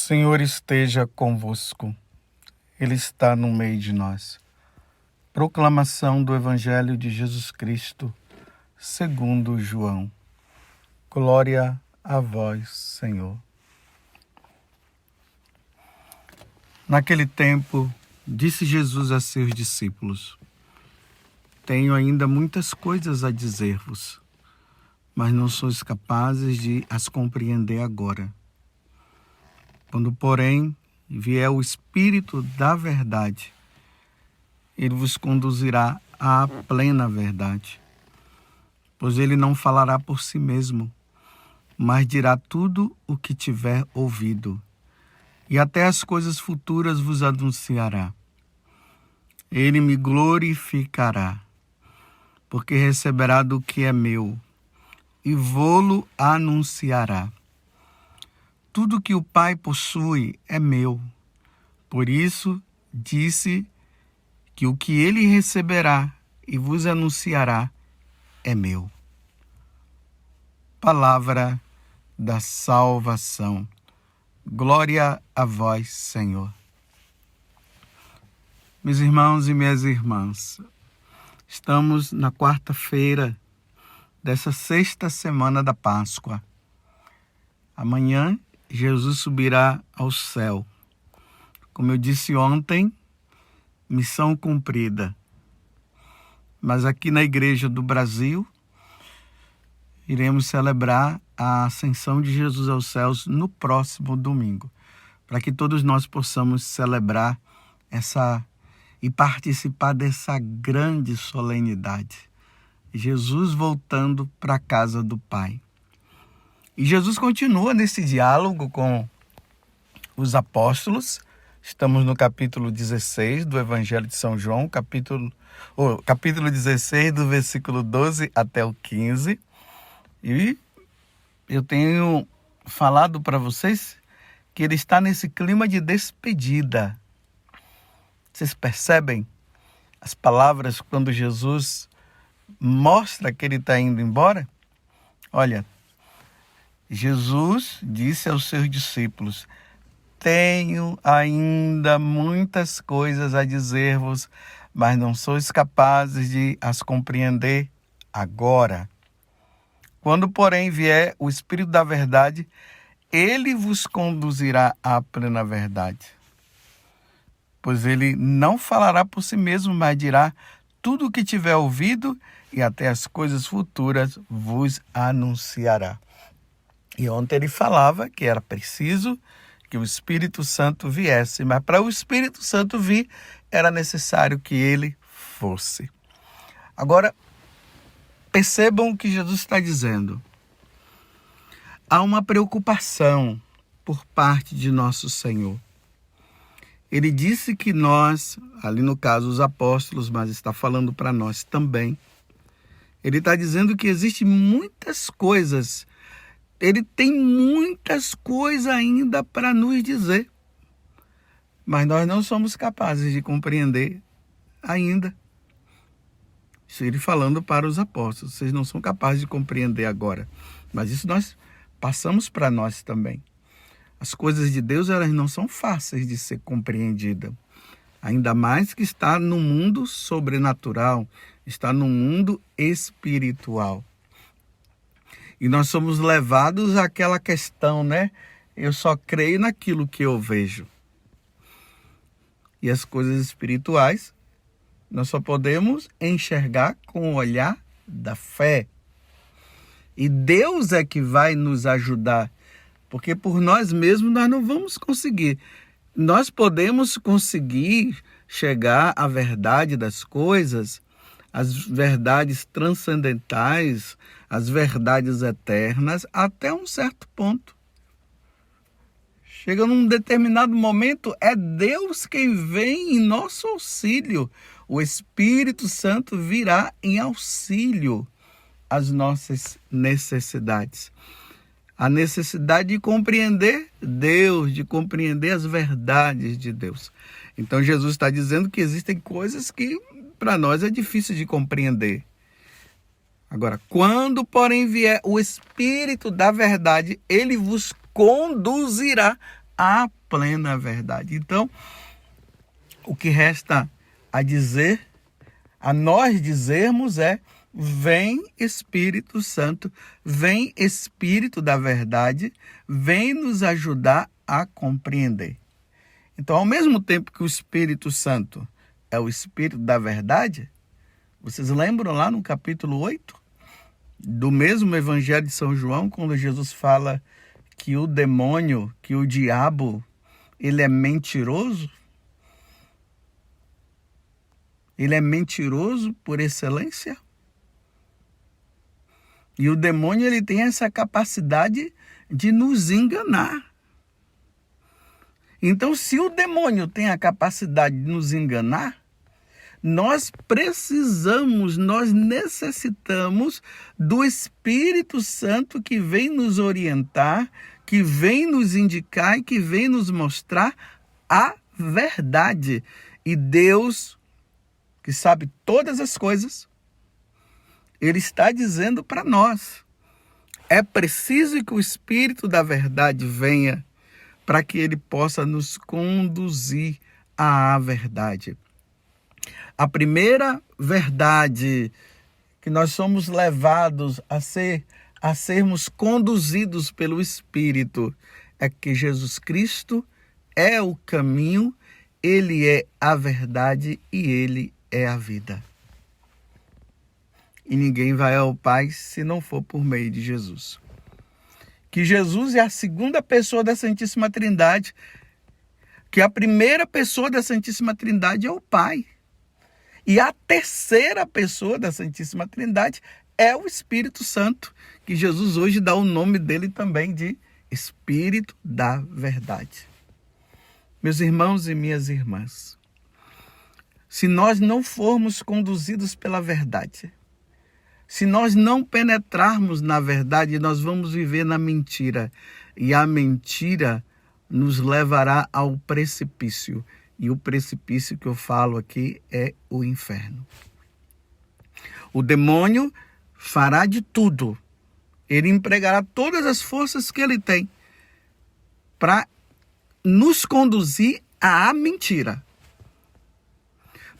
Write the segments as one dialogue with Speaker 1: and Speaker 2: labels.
Speaker 1: Senhor esteja convosco, Ele está no meio de nós. Proclamação do Evangelho de Jesus Cristo, segundo João. Glória a vós, Senhor. Naquele tempo, disse Jesus a seus discípulos: Tenho ainda muitas coisas a dizer-vos, mas não sois capazes de as compreender agora. Quando, porém, vier o Espírito da verdade, ele vos conduzirá à plena verdade. Pois ele não falará por si mesmo, mas dirá tudo o que tiver ouvido, e até as coisas futuras vos anunciará. Ele me glorificará, porque receberá do que é meu, e vô-lo anunciará. Tudo que o Pai possui é meu. Por isso, disse que o que ele receberá e vos anunciará é meu. Palavra da salvação. Glória a vós, Senhor. Meus irmãos e minhas irmãs, estamos na quarta-feira dessa sexta semana da Páscoa. Amanhã, Jesus subirá ao céu. Como eu disse ontem, missão cumprida. Mas aqui na Igreja do Brasil, iremos celebrar a ascensão de Jesus aos céus no próximo domingo, para que todos nós possamos celebrar e participar dessa grande solenidade. Jesus voltando para a casa do Pai. E Jesus continua nesse diálogo com os apóstolos. Estamos no capítulo 16 do Evangelho de São João, capítulo 16, do versículo 12 até o 15. E eu tenho falado para vocês que ele está nesse clima de despedida. Vocês percebem as palavras quando Jesus mostra que ele está indo embora? Olha, Jesus disse aos seus discípulos: Tenho ainda muitas coisas a dizer-vos, mas não sois capazes de as compreender agora. Quando, porém, vier o Espírito da verdade, ele vos conduzirá à plena verdade. Pois ele não falará por si mesmo, mas dirá tudo o que tiver ouvido, e até as coisas futuras vos anunciará. E ontem ele falava que era preciso que o Espírito Santo viesse, mas para o Espírito Santo vir, era necessário que ele fosse. Agora, percebam o que Jesus está dizendo. Há uma preocupação por parte de nosso Senhor. Ele disse que nós, ali no caso os apóstolos, mas está falando para nós também, ele está dizendo que existem muitas coisas. Ele tem muitas coisas ainda para nos dizer, mas nós não somos capazes de compreender ainda. Isso ele falando para os apóstolos. Vocês não são capazes de compreender agora, mas isso nós passamos para nós também. As coisas de Deus, elas não são fáceis de ser compreendidas. Ainda mais que está no mundo sobrenatural, está no mundo espiritual. E nós somos levados àquela questão, né? Eu só creio naquilo que eu vejo. E as coisas espirituais, nós só podemos enxergar com o olhar da fé. E Deus é que vai nos ajudar, porque por nós mesmos nós não vamos conseguir. Nós podemos conseguir chegar à verdade das coisas, as verdades transcendentais, as verdades eternas, até um certo ponto. Chega num determinado momento, é Deus quem vem em nosso auxílio. O Espírito Santo virá em auxílio às nossas necessidades. A necessidade de compreender Deus, de compreender as verdades de Deus. Então Jesus está dizendo que existem coisas que para nós é difícil de compreender. Agora, quando, porém, vier o Espírito da verdade, ele vos conduzirá a plena verdade. Então, o que resta a dizer, a nós dizermos é: vem Espírito Santo, vem Espírito da verdade, vem nos ajudar a compreender. Então, ao mesmo tempo que o Espírito Santo é o Espírito da verdade, vocês lembram lá no capítulo 8 do mesmo Evangelho de São João, quando Jesus fala que o demônio, que o diabo, ele é mentiroso? Ele é mentiroso por excelência? E o demônio, ele tem essa capacidade de nos enganar. Então, se o demônio tem a capacidade de nos enganar, nós necessitamos do Espírito Santo que vem nos orientar, que vem nos indicar e que vem nos mostrar a verdade. E Deus, que sabe todas as coisas, Ele está dizendo para nós: é preciso que o Espírito da verdade venha para que Ele possa nos conduzir à verdade. A primeira verdade que nós somos levados a sermos conduzidos pelo Espírito é que Jesus Cristo é o caminho, Ele é a verdade e Ele é a vida. E ninguém vai ao Pai se não for por meio de Jesus. Que Jesus é a segunda pessoa da Santíssima Trindade, que a primeira pessoa da Santíssima Trindade é o Pai. E a terceira pessoa da Santíssima Trindade é o Espírito Santo, que Jesus hoje dá o nome dele também de Espírito da Verdade. Meus irmãos e minhas irmãs, se nós não formos conduzidos pela verdade, se nós não penetrarmos na verdade, nós vamos viver na mentira. E a mentira nos levará ao precipício. E o precipício que eu falo aqui é o inferno. O demônio fará de tudo. Ele empregará todas as forças que ele tem para nos conduzir à mentira.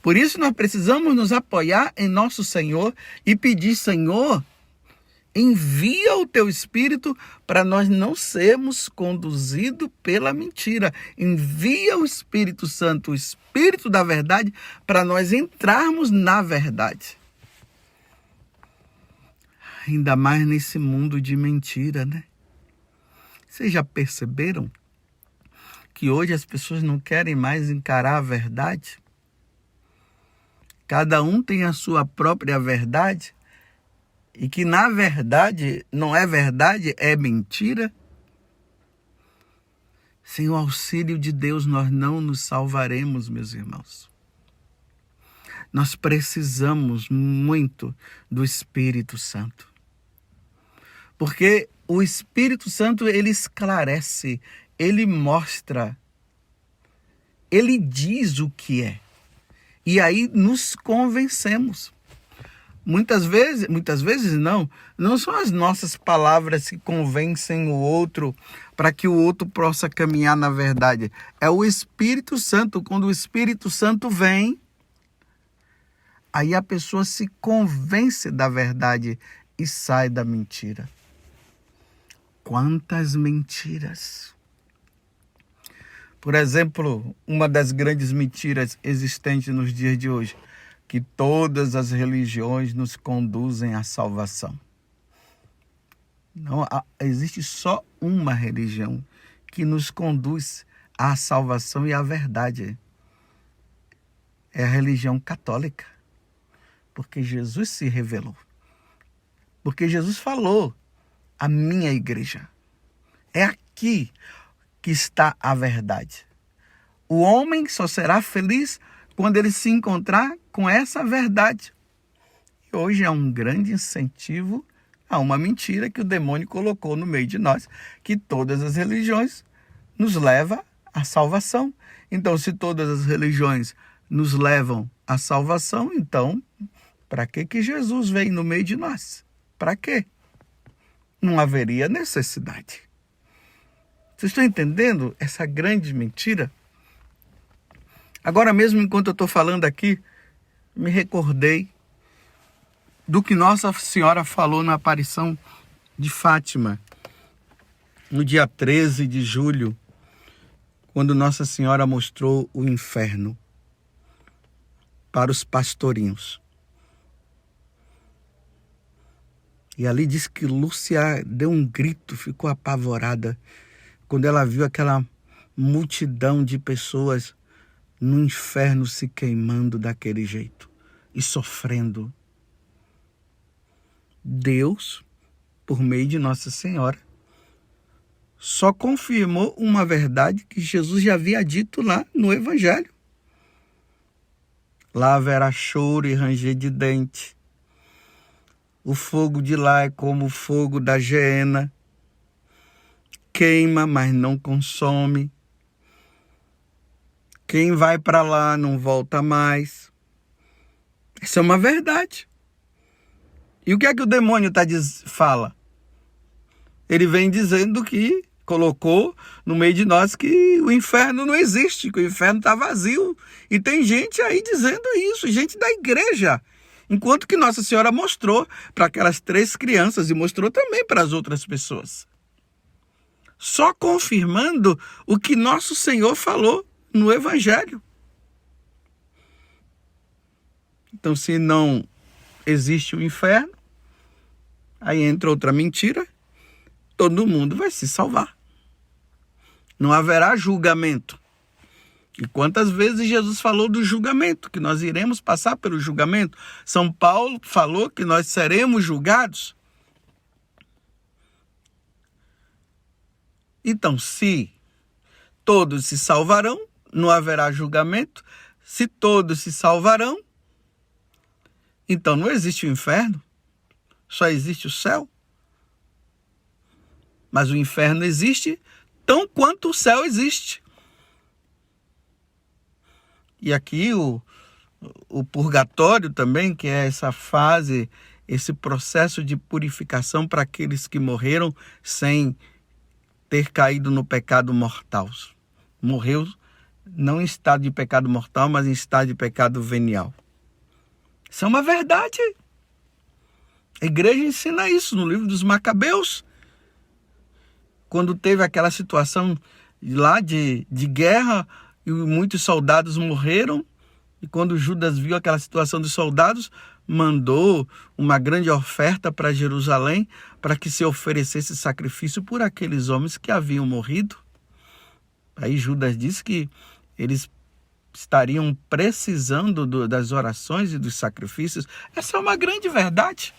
Speaker 1: Por isso nós precisamos nos apoiar em nosso Senhor e pedir: Senhor, envia o teu Espírito para nós não sermos conduzidos pela mentira. Envia o Espírito Santo, o Espírito da verdade, para nós entrarmos na verdade. Ainda mais nesse mundo de mentira, né? Vocês já perceberam que hoje as pessoas não querem mais encarar a verdade? Cada um tem a sua própria verdade. E que, na verdade, não é verdade, é mentira. Sem o auxílio de Deus, nós não nos salvaremos, meus irmãos. Nós precisamos muito do Espírito Santo. Porque o Espírito Santo, ele esclarece, ele mostra, ele diz o que é. E aí nos convencemos. Muitas vezes não são as nossas palavras que convencem o outro para que o outro possa caminhar na verdade. É o Espírito Santo. Quando o Espírito Santo vem, aí a pessoa se convence da verdade e sai da mentira. Quantas mentiras! Por exemplo, uma das grandes mentiras existentes nos dias de hoje: que todas as religiões nos conduzem à salvação. Não, existe só uma religião que nos conduz à salvação e à verdade. É a religião católica. Porque Jesus se revelou. Porque Jesus falou: a minha igreja. É aqui que está a verdade. O homem só será feliz quando ele se encontrar com essa verdade. E hoje é um grande incentivo a uma mentira que o demônio colocou no meio de nós, que todas as religiões nos levam à salvação. Então, se todas as religiões nos levam à salvação, então, para que Jesus veio no meio de nós? Para quê? Não haveria necessidade. Vocês estão entendendo essa grande mentira? Agora mesmo, enquanto eu estou falando aqui, me recordei do que Nossa Senhora falou na aparição de Fátima, no dia 13 de julho, quando Nossa Senhora mostrou o inferno para os pastorinhos. E ali diz que Lúcia deu um grito, ficou apavorada, quando ela viu aquela multidão de pessoas no inferno se queimando daquele jeito e sofrendo. Deus, por meio de Nossa Senhora, só confirmou uma verdade que Jesus já havia dito lá no Evangelho. Lá haverá choro e ranger de dente. O fogo de lá é como o fogo da geena. Queima, mas não consome. Quem vai para lá não volta mais. Isso é uma verdade. E o que é que o demônio fala? Ele vem dizendo que colocou no meio de nós que o inferno não existe, que o inferno está vazio. E tem gente aí dizendo isso, gente da igreja. Enquanto que Nossa Senhora mostrou para aquelas 3 crianças e mostrou também para as outras pessoas. Só confirmando o que Nosso Senhor falou no Evangelho. Então, se não existe o inferno, aí entra outra mentira, todo mundo vai se salvar. Não haverá julgamento. E quantas vezes Jesus falou do julgamento, que nós iremos passar pelo julgamento? São Paulo falou que nós seremos julgados. Então, se todos se salvarão, não haverá julgamento. Se todos se salvarão, então não existe o inferno, só existe o céu. Mas o inferno existe tão quanto o céu existe. E aqui o purgatório também, que é essa fase, esse processo de purificação para aqueles que morreram sem ter caído no pecado mortal. Morreu não em estado de pecado mortal, mas em estado de pecado venial. Isso é uma verdade. A igreja ensina isso no livro dos Macabeus. Quando teve aquela situação lá de guerra e muitos soldados morreram, e quando Judas viu aquela situação dos soldados, mandou uma grande oferta para Jerusalém para que se oferecesse sacrifício por aqueles homens que haviam morrido. Aí Judas disse que eles estariam precisando das orações e dos sacrifícios. Essa é uma grande verdade.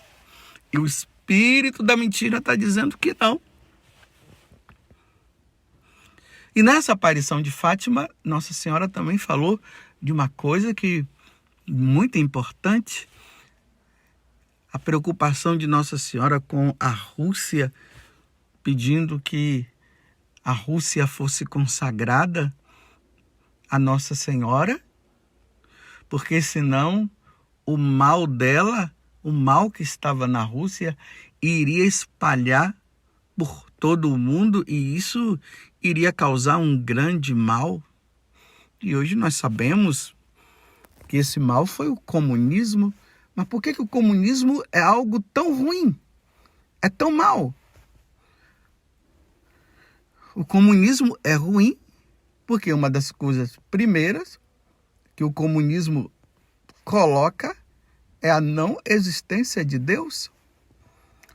Speaker 1: E o espírito da mentira está dizendo que não. E nessa aparição de Fátima, Nossa Senhora também falou de uma coisa que muito importante, a preocupação de Nossa Senhora com a Rússia, pedindo que a Rússia fosse consagrada a Nossa Senhora, porque senão o mal dela, o mal que estava na Rússia, iria espalhar por todo o mundo e isso iria causar um grande mal. E hoje nós sabemos que esse mal foi o comunismo. Mas por que o comunismo é algo tão ruim? É tão mal? O comunismo é ruim porque uma das coisas primeiras que o comunismo coloca é a não existência de Deus.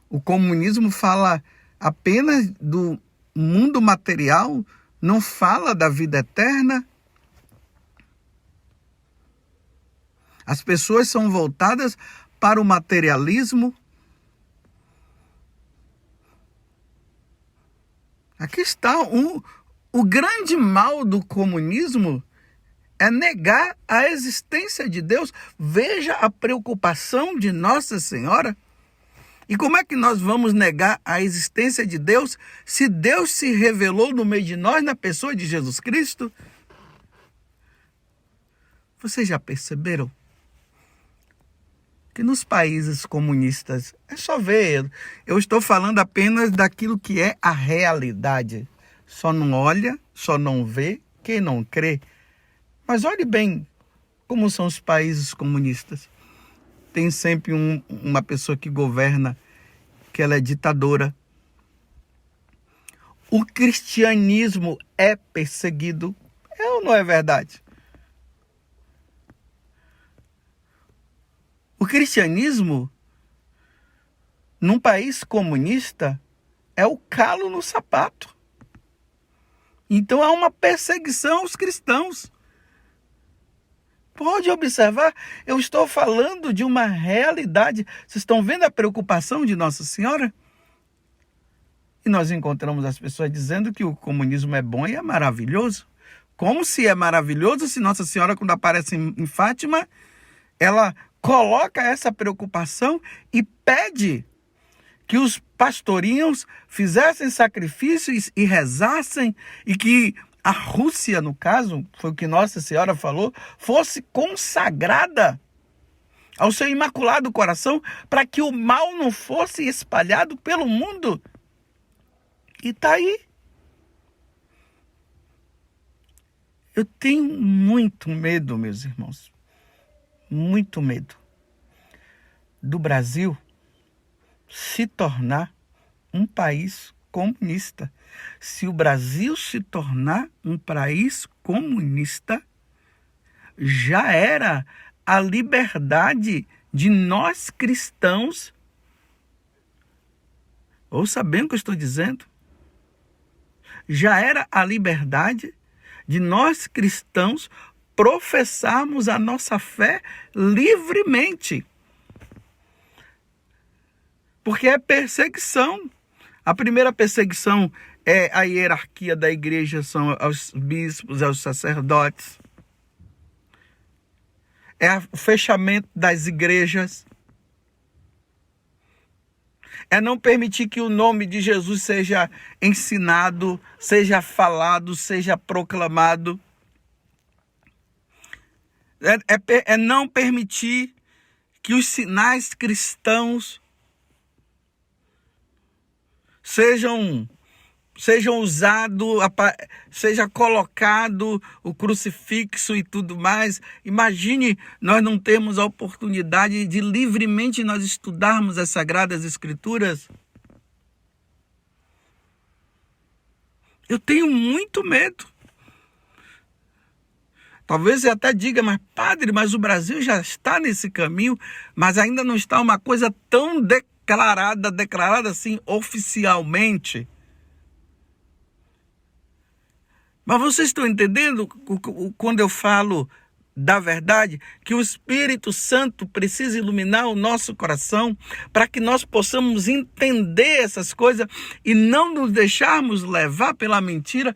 Speaker 1: O comunismo fala apenas do mundo material, não fala da vida eterna. As pessoas são voltadas para o materialismo. Aqui está o grande mal do comunismo, é negar a existência de Deus. Veja a preocupação de Nossa Senhora. E como é que nós vamos negar a existência de Deus se Deus se revelou no meio de nós na pessoa de Jesus Cristo? Vocês já perceberam que nos países comunistas, é só ver, eu estou falando apenas daquilo que é a realidade. Só não olha, só não vê quem não crê. Mas olhe bem como são os países comunistas. Tem sempre uma pessoa que governa, que ela é ditadora. O cristianismo é perseguido. É ou não é verdade? O cristianismo, num país comunista, é o calo no sapato. Então há uma perseguição aos cristãos. Pode observar, eu estou falando de uma realidade. Vocês estão vendo a preocupação de Nossa Senhora? E nós encontramos as pessoas dizendo que o comunismo é bom e é maravilhoso. Como se é maravilhoso se Nossa Senhora, quando aparece em Fátima, ela coloca essa preocupação e pede que os pastorinhos fizessem sacrifícios e rezassem, e que a Rússia, no caso, foi o que Nossa Senhora falou, fosse consagrada ao seu imaculado coração, para que o mal não fosse espalhado pelo mundo. E está aí. Eu tenho muito medo, meus irmãos, muito medo do Brasil se tornar um país comunista. Se o Brasil se tornar um país comunista, já era a liberdade de nós cristãos. Ouça bem o que eu estou dizendo. Já era a liberdade de nós cristãos professarmos a nossa fé livremente. Porque é perseguição. A primeira perseguição é a hierarquia da igreja, são aos bispos, aos sacerdotes. É o fechamento das igrejas. É não permitir que o nome de Jesus seja ensinado, seja falado, seja proclamado. É não permitir que os sinais cristãos sejam usados, seja colocado o crucifixo e tudo mais. Imagine, nós não temos a oportunidade de livremente nós estudarmos as Sagradas Escrituras. Eu tenho muito medo. Talvez eu até diga, mas padre, mas o Brasil já está nesse caminho, mas ainda não está uma coisa tão declarada assim oficialmente. Mas vocês estão entendendo quando eu falo da verdade, que o Espírito Santo precisa iluminar o nosso coração para que nós possamos entender essas coisas e não nos deixarmos levar pela mentira.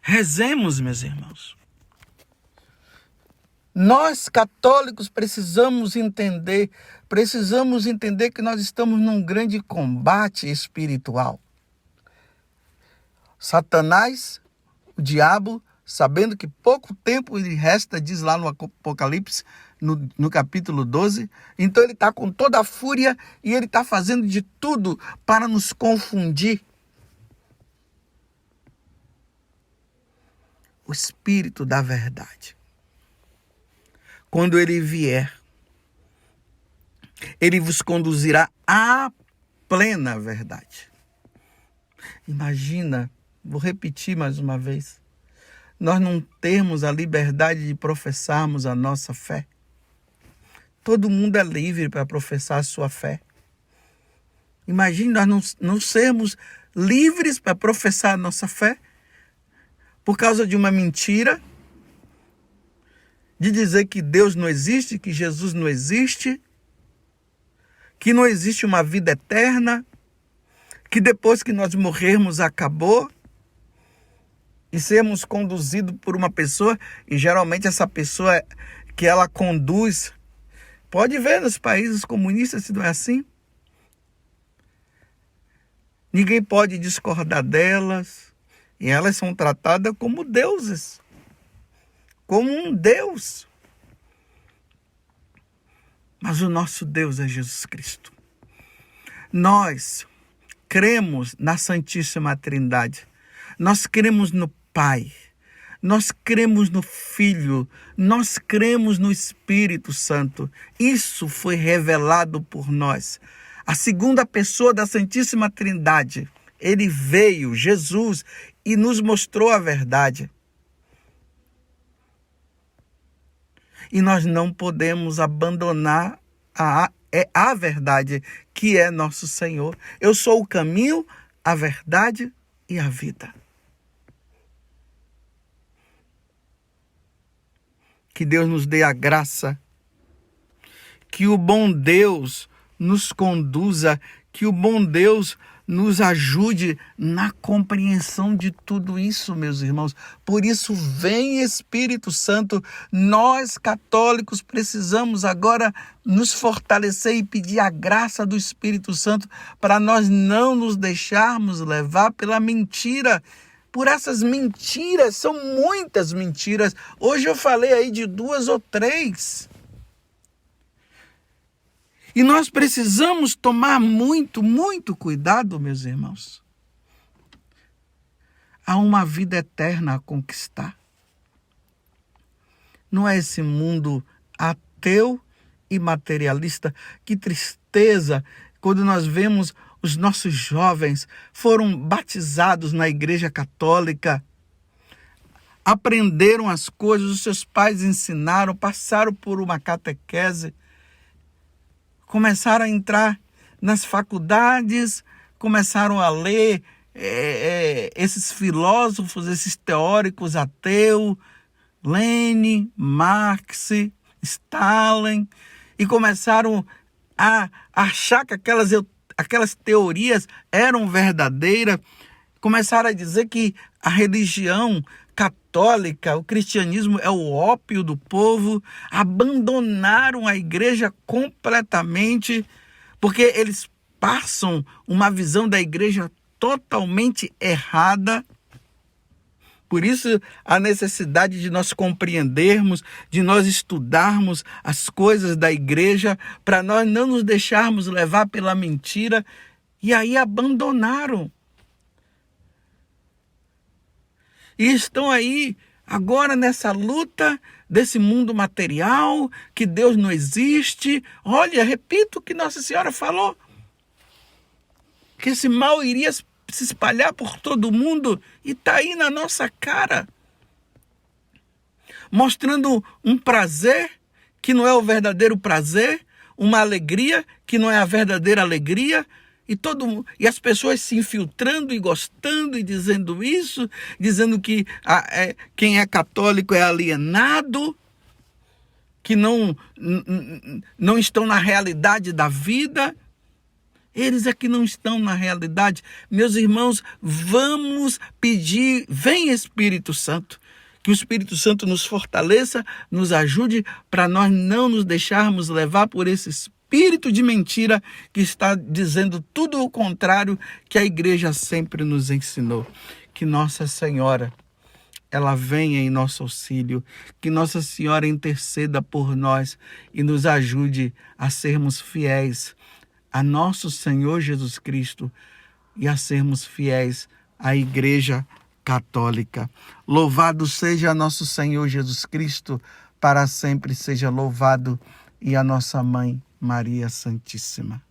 Speaker 1: Rezemos, meus irmãos. Nós, católicos, precisamos entender que nós estamos num grande combate espiritual. Satanás, o diabo, sabendo que pouco tempo lhe resta, diz lá no Apocalipse, no capítulo 12, então ele está com toda a fúria e ele está fazendo de tudo para nos confundir. O Espírito da verdade, quando ele vier, ele vos conduzirá à plena verdade. Imagina, vou repetir mais uma vez, nós não termos a liberdade de professarmos a nossa fé. Todo mundo é livre para professar a sua fé. Imagine nós não sermos livres para professar a nossa fé por causa de uma mentira, de dizer que Deus não existe, que Jesus não existe, que não existe uma vida eterna, que depois que nós morrermos acabou, e sermos conduzidos por uma pessoa, e geralmente essa pessoa que ela conduz, pode ver nos países comunistas se não é assim. Ninguém pode discordar delas, e elas são tratadas como deuses, como um Deus. Mas o nosso Deus é Jesus Cristo. Nós cremos na Santíssima Trindade. Nós cremos no Pai. Nós cremos no Filho. Nós cremos no Espírito Santo. Isso foi revelado por nós. A segunda pessoa da Santíssima Trindade. Ele veio, Jesus, e nos mostrou a verdade. E nós não podemos abandonar a verdade, que é nosso Senhor. Eu sou o caminho, a verdade e a vida. Que Deus nos dê a graça, que o bom Deus nos conduza, que o bom Deus nos ajude na compreensão de tudo isso, meus irmãos. Por isso, vem Espírito Santo. Nós, católicos, precisamos agora nos fortalecer e pedir a graça do Espírito Santo para nós não nos deixarmos levar pela mentira. Por essas mentiras, são muitas mentiras. Hoje eu falei aí de 2 ou 3. E nós precisamos tomar muito, muito cuidado, meus irmãos. Há uma vida eterna a conquistar. Não é esse mundo ateu e materialista. Que tristeza quando nós vemos os nossos jovens foram batizados na Igreja Católica, aprenderam as coisas, os seus pais ensinaram, passaram por uma catequese, começaram a entrar nas faculdades, começaram a ler esses filósofos, esses teóricos ateus, Lenin, Marx, Stalin, e começaram a achar que aquelas teorias eram verdadeiras, começaram a dizer que a religião católica, o cristianismo é o ópio do povo, abandonaram a igreja completamente, porque eles passam uma visão da igreja totalmente errada. Por isso, a necessidade de nós compreendermos, de nós estudarmos as coisas da igreja, para nós não nos deixarmos levar pela mentira, e aí abandonaram. E estão aí, agora nessa luta desse mundo material, que Deus não existe. Olha, repito o que Nossa Senhora falou, que esse mal iria se espalhar por todo mundo, e está aí na nossa cara, mostrando um prazer que não é o verdadeiro prazer, uma alegria que não é a verdadeira alegria, e as pessoas se infiltrando e gostando e dizendo isso, dizendo que quem é católico é alienado, que não estão na realidade da vida. Eles é que não estão na realidade. Meus irmãos, vamos pedir, vem Espírito Santo, que o Espírito Santo nos fortaleça, nos ajude para nós não nos deixarmos levar por esse espírito de mentira que está dizendo tudo o contrário que a igreja sempre nos ensinou. Que Nossa Senhora, ela venha em nosso auxílio, que Nossa Senhora interceda por nós e nos ajude a sermos fiéis a nosso Senhor Jesus Cristo e a sermos fiéis à Igreja Católica. Louvado seja nosso Senhor Jesus Cristo, para sempre seja louvado, e a nossa Mãe Maria Santíssima.